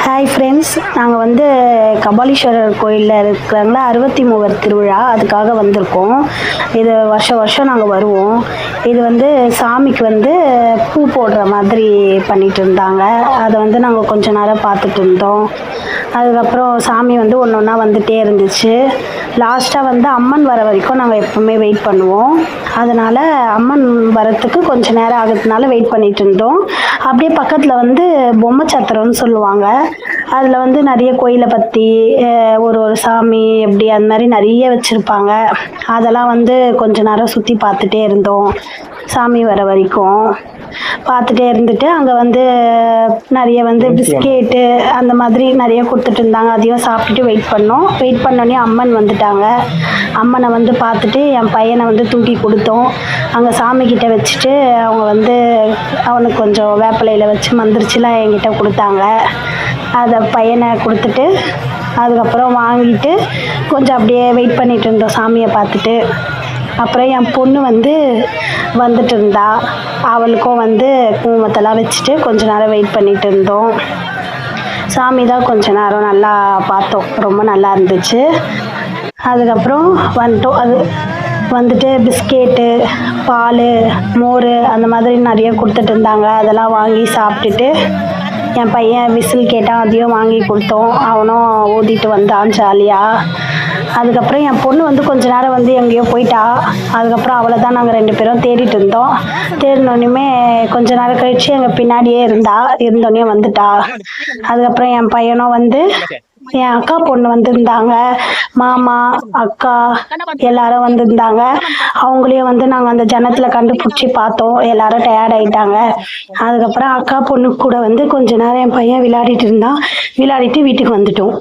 Hi friends, நாங்கள் கபாலீஸ்வரர் கோயிலில் இருக்கிறாங்களா 63 திருவிழா, அதுக்காக வந்திருக்கோம். இது வருஷம் நாங்கள் வருவோம். இது சாமிக்கு பூ போடுற மாதிரி பண்ணிட்டு இருந்தாங்க. அதை நாங்கள் கொஞ்ச நேரம் பார்த்துட்டு இருந்தோம். அதுக்கப்புறம் சாமி ஒன்று ஒன்றா வந்துகிட்டே இருந்துச்சு. லாஸ்ட்டாக அம்மன் வர வரைக்கும் நாங்கள் எப்போவுமே வெயிட் பண்ணுவோம். அதனால் அம்மன் வரத்துக்கு கொஞ்சம் நேரம் ஆகிறதுனால வெயிட் பண்ணிட்டு இருந்தோம். அப்படியே பக்கத்தில் பொம்மை சத்திரம்னு சொல்லுவாங்க. அதில் நிறைய கோயிலை பற்றி ஒரு சாமி எப்படி அந்த மாதிரி நிறைய வச்சுருப்பாங்க. அதெல்லாம் கொஞ்ச நேரம் சுற்றி பார்த்துட்டே இருந்தோம். சாமி வர வரைக்கும் பார்த்துட்டே இருந்துட்டு அங்கே நிறைய பிஸ்கெட்டு அந்த மாதிரி நிறைய கொடுத்துட்டு இருந்தாங்க. அதையும் சாப்பிட்டுட்டு வெயிட் பண்ணோம். வெயிட் பண்ணோடனே அம்மன் வந்துட்டாங்க. அம்மனை பார்த்துட்டு என் பையனை தூக்கி கொடுத்தோம். அங்கே சாமிக்கிட்ட வச்சுட்டு அவங்க அவனுக்கு கொஞ்சம் வேப்பிலையில் வச்சு மந்திரிச்சுலாம் என்கிட்ட கொடுத்தாங்க. அதை பையனை கொடுத்துட்டு அதுக்கப்புறம் வாங்கிட்டு கொஞ்சம் அப்படியே வெயிட் பண்ணிட்டு இருந்தோம் சாமியை பார்த்துட்டு. அப்புறம் என் பொண்ணு வந்துட்டு இருந்தா. அவளுக்கும் குங்குமத்தெல்லாம் வச்சுட்டு கொஞ்ச நேரம் வெயிட் பண்ணிட்டு இருந்தோம். சாமி தான் கொஞ்ச நேரம் நல்லா பார்த்தோம். ரொம்ப நல்லா இருந்துச்சு. அதுக்கப்புறம் வந்துட்டோம். அது பிஸ்கெட்டு, பால், மோர் அந்த மாதிரி நிறைய கொடுத்துட்டு இருந்தாங்க. அதெல்லாம் வாங்கி சாப்பிட்டுட்டு என் பையன் விசில் கேட்டான். அதையும் வாங்கி கொடுத்தோம். அவனும் ஊதிட்டு வந்தான் ஜாலியாக. அதுக்கப்புறம் என் பொண்ணு கொஞ்ச நேரம் எங்கேயோ போயிட்டா. அதுக்கப்புறம் அவளை தான் நாங்கள் 2 பேரும் தேடிட்டு இருந்தோம். தேடினோடனே கொஞ்ச நேரம் கழிச்சு எங்கள் பின்னாடியே இருந்தோடனே வந்துட்டா. அதுக்கப்புறம் என் பையனும் என் அக்கா பொண்ணு வந்திருந்தாங்க. மாமா, அக்கா எல்லாரும் வந்திருந்தாங்க. அவங்களையும் நாங்கள் அந்த ஜன்னத்தில் கண்டுபிடிச்சி பார்த்தோம். எல்லாரும் டயர்ட் ஆகிட்டாங்க. அதுக்கப்புறம் அக்கா பொண்ணு கூட கொஞ்ச நேரம் என் பையன் விளையாடிட்டு இருந்தான். விளையாடிட்டு வீட்டுக்கு வந்துட்டோம்.